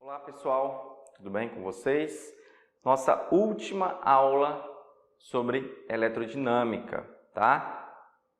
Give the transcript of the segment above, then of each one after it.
Olá pessoal, tudo bem com vocês? Nossa última aula sobre eletrodinâmica, tá?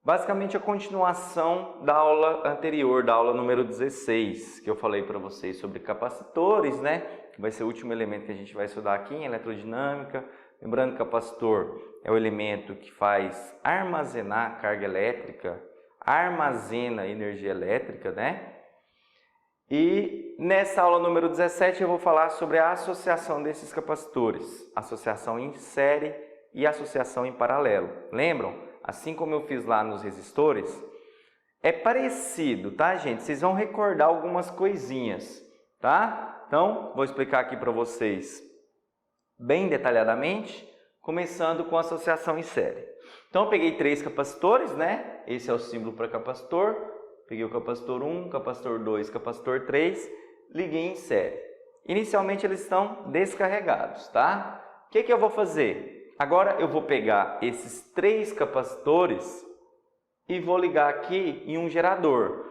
Basicamente a continuação da aula anterior, da aula número 16, que eu falei para vocês sobre capacitores, né? Que vai ser o último elemento que a gente vai estudar aqui em eletrodinâmica. Lembrando que capacitor é o elemento que faz armazenar carga elétrica, armazena energia elétrica, né? E nessa aula número 17 eu vou falar sobre a associação desses capacitores, associação em série e associação em paralelo. Lembram? Assim como eu fiz lá nos resistores, é parecido, tá, gente? Vocês vão recordar algumas coisinhas, tá? Então, vou explicar aqui para vocês bem detalhadamente, começando com a associação em série. Então, eu peguei 3 capacitores, né? Esse é o símbolo para capacitor. Peguei o capacitor 1, capacitor 2, capacitor 3, liguei em série. Inicialmente eles estão descarregados, tá? O que eu vou fazer? Agora eu vou pegar esses 3 capacitores e vou ligar aqui em um gerador.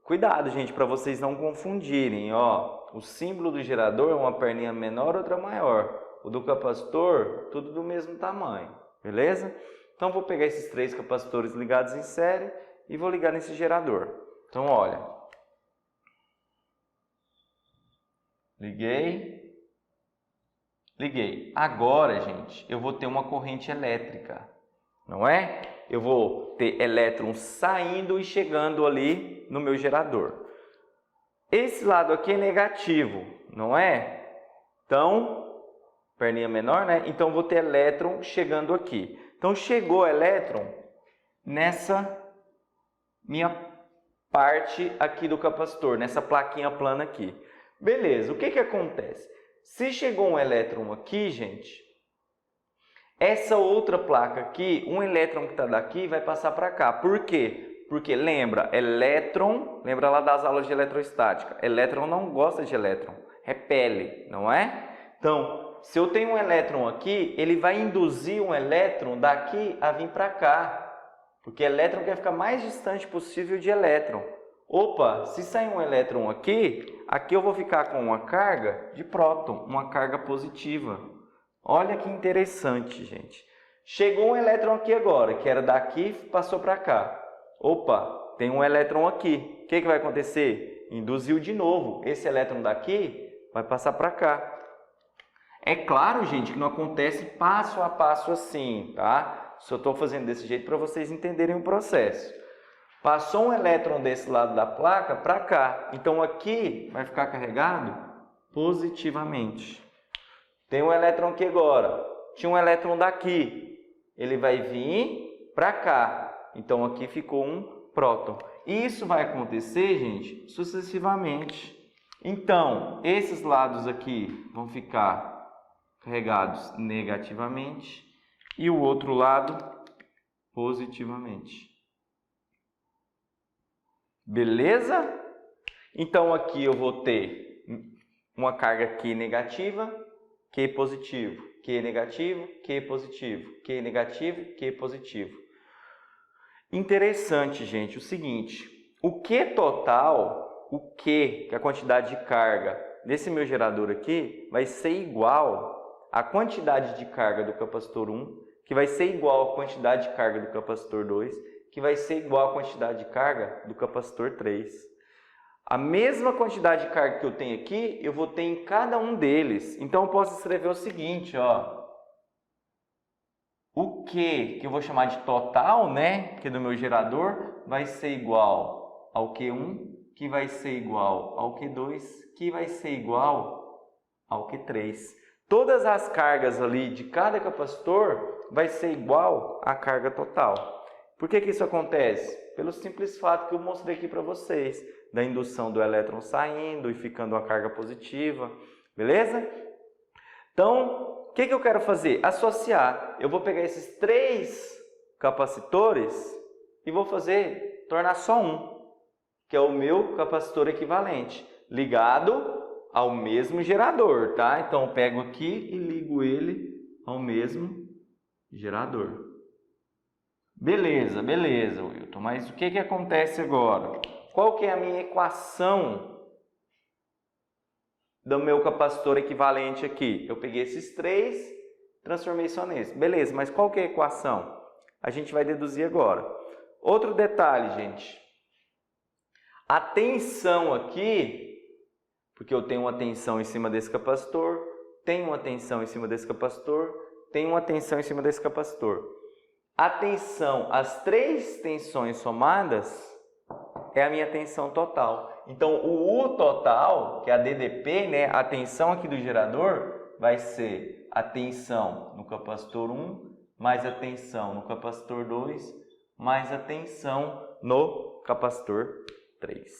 Cuidado, gente, para vocês não confundirem, ó. O símbolo do gerador é uma perninha menor, outra maior. O do capacitor, tudo do mesmo tamanho, beleza? Então vou pegar esses 3 capacitores ligados em série e vou ligar nesse gerador. Então, olha. Liguei. Agora, gente, eu vou ter uma corrente elétrica, não é? Eu vou ter elétrons saindo e chegando ali no meu gerador. Esse lado aqui é negativo, não é? Então, perninha menor, né? Então, vou ter elétron chegando aqui. Então, chegou elétron nessa minha parte aqui do capacitor, nessa plaquinha plana aqui. Beleza, o que acontece? Se chegou um elétron aqui, gente, essa outra placa aqui, um elétron que está daqui vai passar para cá. Por quê? Porque lembra, elétron, lembra lá das aulas de eletrostática, elétron não gosta de elétron, repele, não é? Então, se eu tenho um elétron aqui, ele vai induzir um elétron daqui a vir para cá, porque elétron quer ficar mais distante possível de elétron. Opa, se sair um elétron aqui, aqui eu vou ficar com uma carga de próton, uma carga positiva. Olha que interessante, gente. Chegou um elétron aqui agora, que era daqui, passou para cá. Opa, tem um elétron aqui. O que vai acontecer? Induziu de novo. Esse elétron daqui vai passar para cá. É claro, gente, que não acontece passo a passo assim, tá? Só estou fazendo desse jeito para vocês entenderem o processo. Passou um elétron desse lado da placa para cá. Então, aqui vai ficar carregado positivamente. Tem um elétron aqui agora. Tinha um elétron daqui. Ele vai vir para cá. Então, aqui ficou um próton. Isso vai acontecer, gente, sucessivamente. Então, esses lados aqui vão ficar carregados negativamente. E o outro lado positivamente. Beleza? Então, aqui eu vou ter uma carga aqui negativa, Q positivo, Q negativo, Q positivo, Q negativo, Q positivo. Interessante, gente, o seguinte, o Q total, o Q, que é a quantidade de carga desse meu gerador aqui, vai ser igual à quantidade de carga do capacitor 1, que vai ser igual à quantidade de carga do capacitor 2, que vai ser igual à quantidade de carga do capacitor 3. A mesma quantidade de carga que eu tenho aqui, eu vou ter em cada um deles. Então, eu posso escrever o seguinte, ó. O Q, que eu vou chamar de total, né, que é do meu gerador, vai ser igual ao Q1, que vai ser igual ao Q2, que vai ser igual ao Q3. Todas as cargas ali de cada capacitor vai ser igual à carga total. Por que isso acontece? Pelo simples fato que eu mostrei aqui para vocês, da indução do elétron saindo e ficando uma carga positiva, beleza? Então, o que eu quero fazer? Associar. Eu vou pegar esses 3 capacitores e vou tornar só um, que é o meu capacitor equivalente, ligado ao mesmo gerador, tá? Então, eu pego aqui e ligo ele ao mesmo gerador. Beleza, beleza, Wilton. Mas o que acontece agora? Qual que é a minha equação do meu capacitor equivalente aqui? Eu peguei esses três, transformei só nesse. Beleza, mas qual que é a equação? A gente vai deduzir agora. Outro detalhe, gente. A tensão aqui, porque eu tenho uma tensão em cima desse capacitor, tenho uma tensão em cima desse capacitor, tenho uma tensão em cima desse capacitor. A tensão, as três tensões somadas, é a minha tensão total. Então, o U total, que é a DDP, né, a tensão aqui do gerador, vai ser a tensão no capacitor 1, mais a tensão no capacitor 2, mais a tensão no capacitor 3.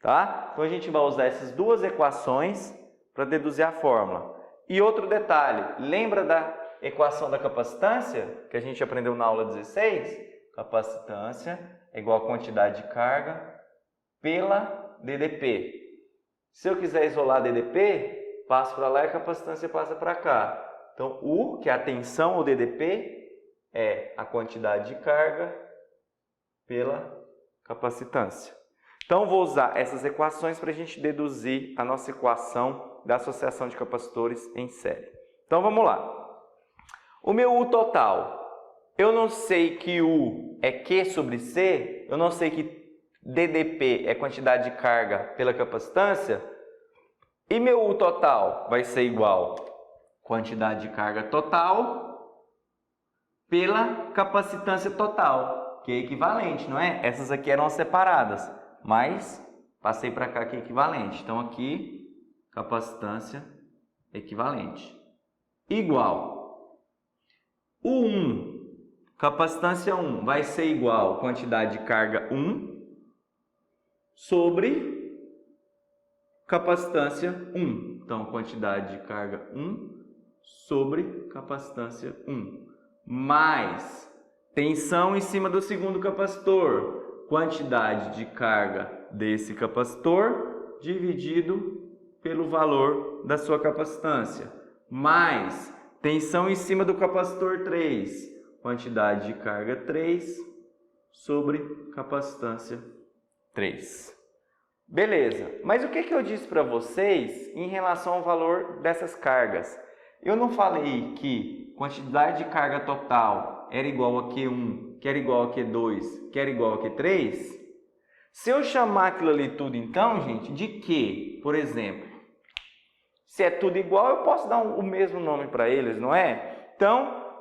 Tá? Então, a gente vai usar essas duas equações para deduzir a fórmula. E outro detalhe, lembra da equação da capacitância, que a gente aprendeu na aula 16? Capacitância é igual a quantidade de carga pela DDP. Se eu quiser isolar a DDP, passo para lá e a capacitância passa para cá. Então, U, que é a tensão, ou DDP, é a quantidade de carga pela capacitância. Então, vou usar essas equações para a gente deduzir a nossa equação da associação de capacitores em série. Então, vamos lá. O meu U total, eu não sei que U é Q sobre C, eu não sei que DDP é quantidade de carga pela capacitância, e meu U total vai ser igual a quantidade de carga total pela capacitância total, que é equivalente, não é? Essas aqui eram separadas, mas passei para cá que é equivalente. Então, aqui, capacitância equivalente. Igual. O 1, capacitância 1, vai ser igual a quantidade de carga 1 sobre capacitância 1. Então, quantidade de carga 1 sobre capacitância 1. Mais tensão em cima do segundo capacitor. Quantidade de carga desse capacitor dividido pelo valor da sua capacitância. Mais tensão em cima do capacitor 3, quantidade de carga 3 sobre capacitância 3. Beleza, mas o que eu disse para vocês em relação ao valor dessas cargas? Eu não falei que quantidade de carga total era igual a Q1, que era igual a Q2, que era igual a Q3? Se eu chamar aquilo ali tudo então, gente, de Q, por exemplo, se é tudo igual, eu posso dar o mesmo nome para eles, não é? Então,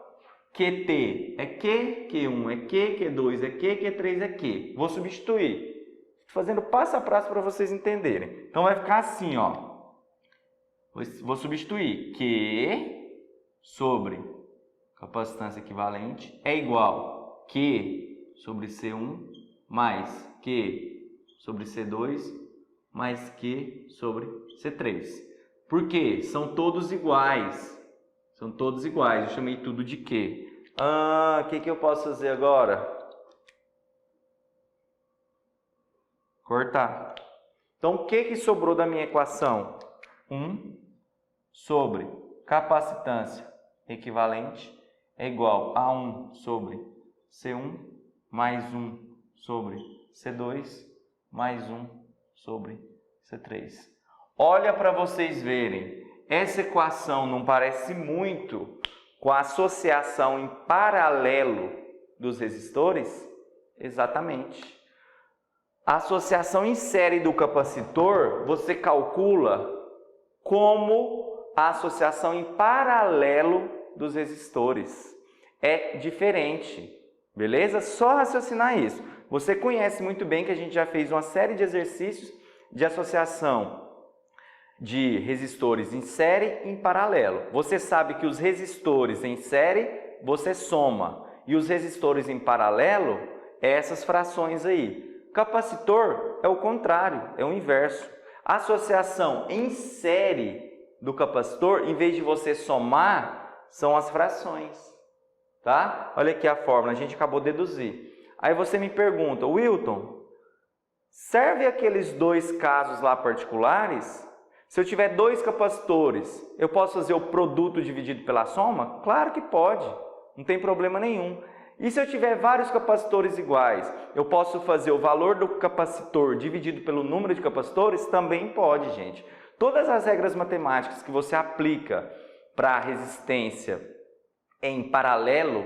QT é Q, Q1 é Q, Q2 é Q, Q3 é Q. Vou substituir. Estou fazendo passo a passo para vocês entenderem. Então, vai ficar assim, ó. Vou substituir. Q sobre capacitância equivalente é igual a Q sobre C1 mais Q sobre C2 mais Q sobre C3. Por quê? São todos iguais. São todos iguais. Eu chamei tudo de Q. O que eu posso fazer agora? Cortar. Então, o que sobrou da minha equação? 1 sobre capacitância equivalente é igual a 1 sobre C1 mais 1 sobre C2 mais 1 sobre C3. Olha para vocês verem, essa equação não parece muito com a associação em paralelo dos resistores? Exatamente. A associação em série do capacitor, você calcula como a associação em paralelo dos resistores. É diferente, beleza? Só raciocinar isso. Você conhece muito bem que a gente já fez uma série de exercícios de associação de resistores em série e em paralelo. Você sabe que os resistores em série você soma e os resistores em paralelo é essas frações aí. Capacitor é o contrário, é o inverso. A associação em série do capacitor, em vez de você somar, são as frações, tá? Olha aqui a fórmula, a gente acabou de deduzir. Aí você me pergunta, Wilton, serve aqueles dois casos lá particulares? Se eu tiver dois capacitores, eu posso fazer o produto dividido pela soma? Claro que pode, não tem problema nenhum. E se eu tiver vários capacitores iguais, eu posso fazer o valor do capacitor dividido pelo número de capacitores? Também pode, gente. Todas as regras matemáticas que você aplica para a resistência em paralelo,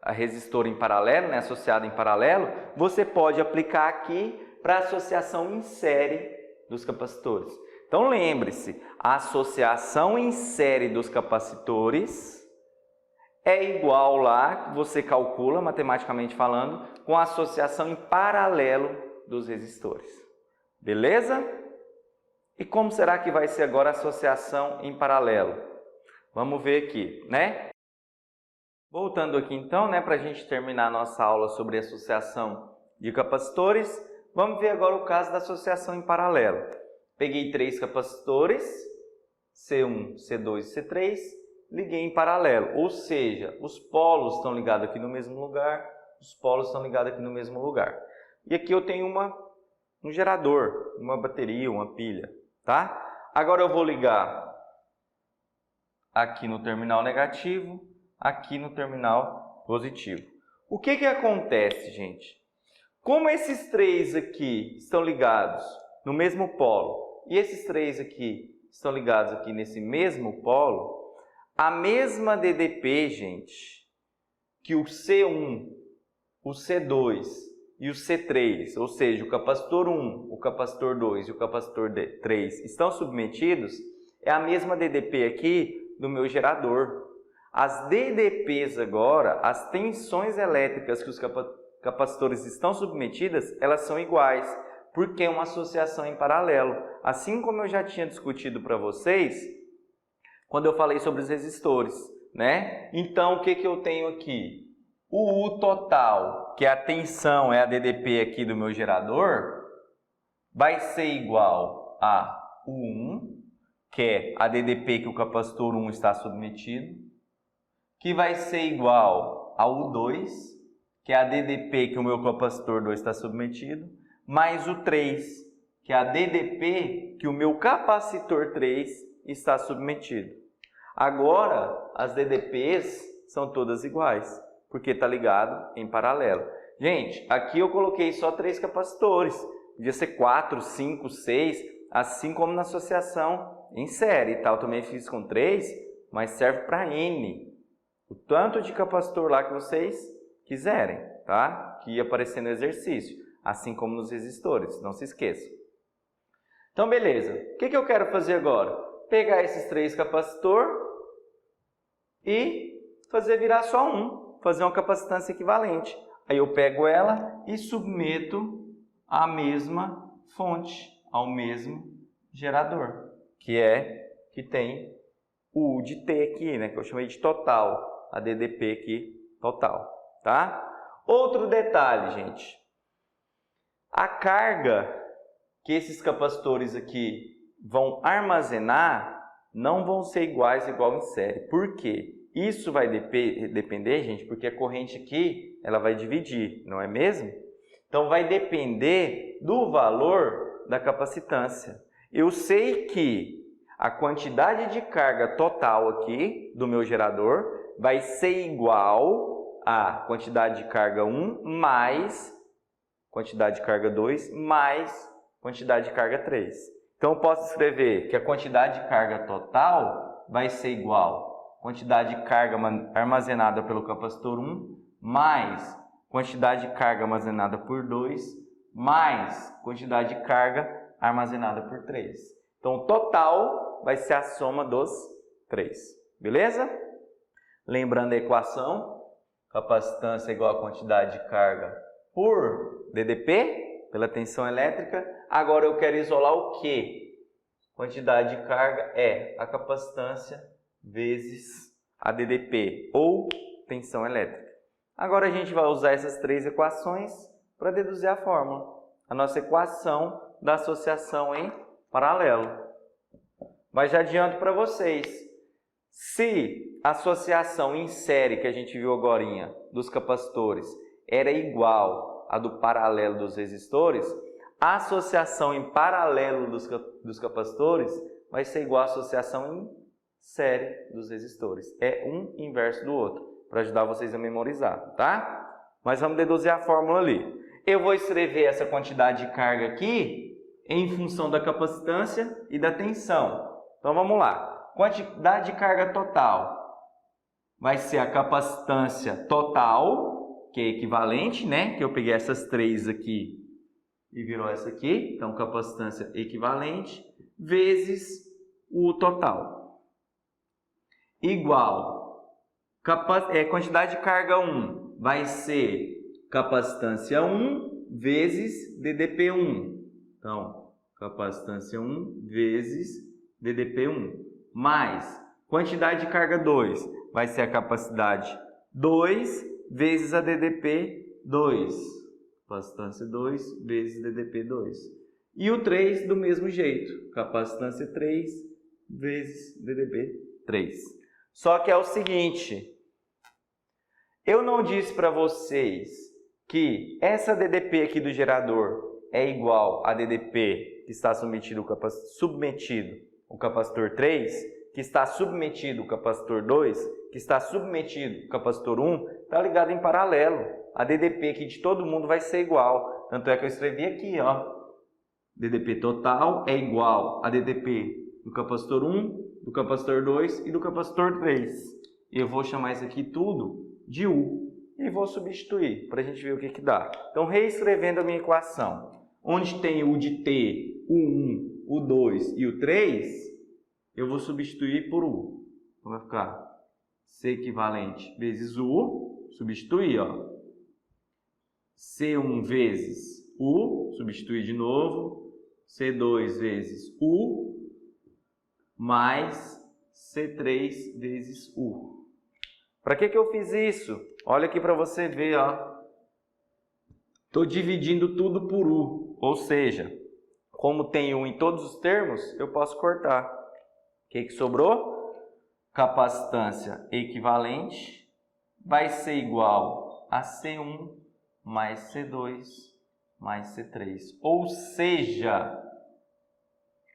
a resistor em paralelo, né, associada em paralelo, você pode aplicar aqui para a associação em série dos capacitores. Então lembre-se, a associação em série dos capacitores é igual lá, você calcula matematicamente falando, com a associação em paralelo dos resistores. Beleza? E como será que vai ser agora a associação em paralelo? Vamos ver aqui, né? Voltando aqui então, né, para a gente terminar a nossa aula sobre associação de capacitores, vamos ver agora o caso da associação em paralelo. Peguei 3 capacitores, C1, C2 e C3, liguei em paralelo, ou seja, os polos estão ligados aqui no mesmo lugar, os polos estão ligados aqui no mesmo lugar. E aqui eu tenho um gerador, uma bateria, uma pilha, tá? Agora eu vou ligar aqui no terminal negativo, aqui no terminal positivo. O que acontece, gente? Como esses 3 aqui estão ligados no mesmo polo e esses 3 aqui estão ligados aqui nesse mesmo polo, a mesma DDP, gente, que o C1, o C2 e o C3, ou seja, o capacitor 1, o capacitor 2 e o capacitor 3 estão submetidos, é a mesma DDP aqui do meu gerador. As DDPs agora, as tensões elétricas que os capacitores estão submetidas, elas são iguais, porque é uma associação em paralelo. Assim como eu já tinha discutido para vocês, quando eu falei sobre os resistores, né? Então, o que eu tenho aqui? O U total, que é a tensão, é a DDP aqui do meu gerador, vai ser igual a U1, que é a DDP que o capacitor 1 está submetido, que vai ser igual a U2, que é a DDP que o meu capacitor 2 está submetido, mais o 3, que é a DDP que o meu capacitor 3 está submetido. Agora, as DDPs são todas iguais, porque está ligado em paralelo. Gente, aqui eu coloquei só 3 capacitores. Podia ser 4, 5, 6, assim como na associação em série. Tá? Eu também fiz com 3, mas serve para N. O tanto de capacitor lá que vocês quiserem, tá? Que ia aparecer no exercício, assim como nos resistores, não se esqueçam. Então, beleza. O que eu quero fazer agora? Pegar esses 3 capacitores e fazer virar só um, fazer uma capacitância equivalente. Aí eu pego ela e submeto à mesma fonte, ao mesmo gerador, que tem o U de T aqui, né, que eu chamei de total, a DDP aqui, total, tá? Outro detalhe, gente. A carga que esses capacitores aqui vão armazenar não vão ser igual em série. Por quê? Isso vai depender, gente, porque a corrente aqui ela vai dividir, não é mesmo? Então vai depender do valor da capacitância. Eu sei que a quantidade de carga total aqui do meu gerador vai ser igual à quantidade de carga 1 mais quantidade de carga 2 mais quantidade de carga 3. Então eu posso escrever que a quantidade de carga total vai ser igual à quantidade de carga armazenada pelo capacitor 1 mais quantidade de carga armazenada por 2 mais quantidade de carga armazenada por 3. Então o total vai ser a soma dos 3. Beleza? Lembrando a equação, capacitância é igual a quantidade de carga por DDP, pela tensão elétrica. Agora eu quero isolar o quê? Quantidade de carga é a capacitância vezes a DDP, ou tensão elétrica. Agora a gente vai usar essas 3 equações para deduzir a fórmula. A nossa equação da associação em paralelo. Mas já adianto para vocês, se a associação em série que a gente viu agorinha dos capacitores era igual à do paralelo dos resistores, a associação em paralelo dos capacitores vai ser igual à associação em série dos resistores. É um inverso do outro. para ajudar vocês a memorizar, tá? Mas vamos deduzir a fórmula ali. Eu vou escrever essa quantidade de carga aqui em função da capacitância e da tensão. Então vamos lá. Quantidade de carga total vai ser a capacitância total, que é equivalente, né? Que eu peguei essas três aqui e virou essa aqui. Então, capacitância equivalente vezes o total. Igual. Quantidade de carga 1 vai ser capacitância 1 vezes DDP1. Então, capacitância 1 vezes DDP1. Mais quantidade de carga 2 vai ser a capacidade 2 vezes a DDP2. Capacitância 2 vezes DDP2. E o 3 do mesmo jeito. Capacitância 3 vezes DDP3. Só que é o seguinte. Eu não disse para vocês que essa DDP aqui do gerador é igual a DDP que está submetido o capacitor 3, que está submetido o capacitor 2, que está submetido o capacitor 1, está ligado em paralelo. A DDP aqui de todo mundo vai ser igual. Tanto é que eu escrevi aqui, ó. DDP total é igual a DDP do capacitor 1, do capacitor 2 e do capacitor 3. Eu vou chamar isso aqui tudo de U. E vou substituir para a gente ver o que dá. Então, reescrevendo a minha equação. Onde tem U de T, o 1, o 2 e o 3, eu vou substituir por U. Então, vai ficar C equivalente vezes U, substituir, ó. C1 vezes U, substituir de novo. C2 vezes U, mais C3 vezes U. Para que eu fiz isso? Olha aqui para você ver, ó. Estou dividindo tudo por U, ou seja, como tem U em todos os termos, eu posso cortar. O que sobrou? Capacitância equivalente vai ser igual a C1 mais C2 mais C3. Ou seja,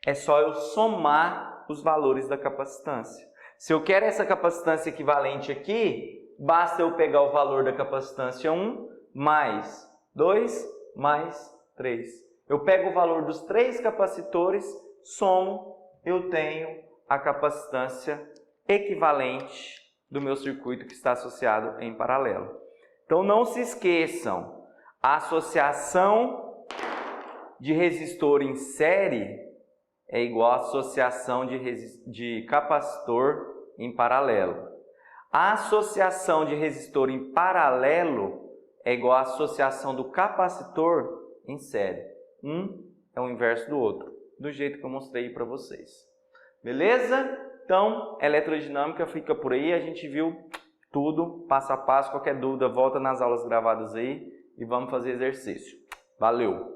é só eu somar os valores da capacitância. Se eu quero essa capacitância equivalente aqui, basta eu pegar o valor da capacitância 1 mais 2 mais 3. Eu pego o valor dos 3 capacitores, somo, eu tenho a capacitância equivalente do meu circuito que está associado em paralelo. Então não se esqueçam, a associação de resistor em série é igual à associação de capacitor em paralelo. A associação de resistor em paralelo é igual à associação do capacitor em série. Um é o inverso do outro, do jeito que eu mostrei para vocês. Beleza? Então, eletrodinâmica fica por aí. A gente viu tudo, passo a passo. Qualquer dúvida, volta nas aulas gravadas aí e vamos fazer exercício. Valeu!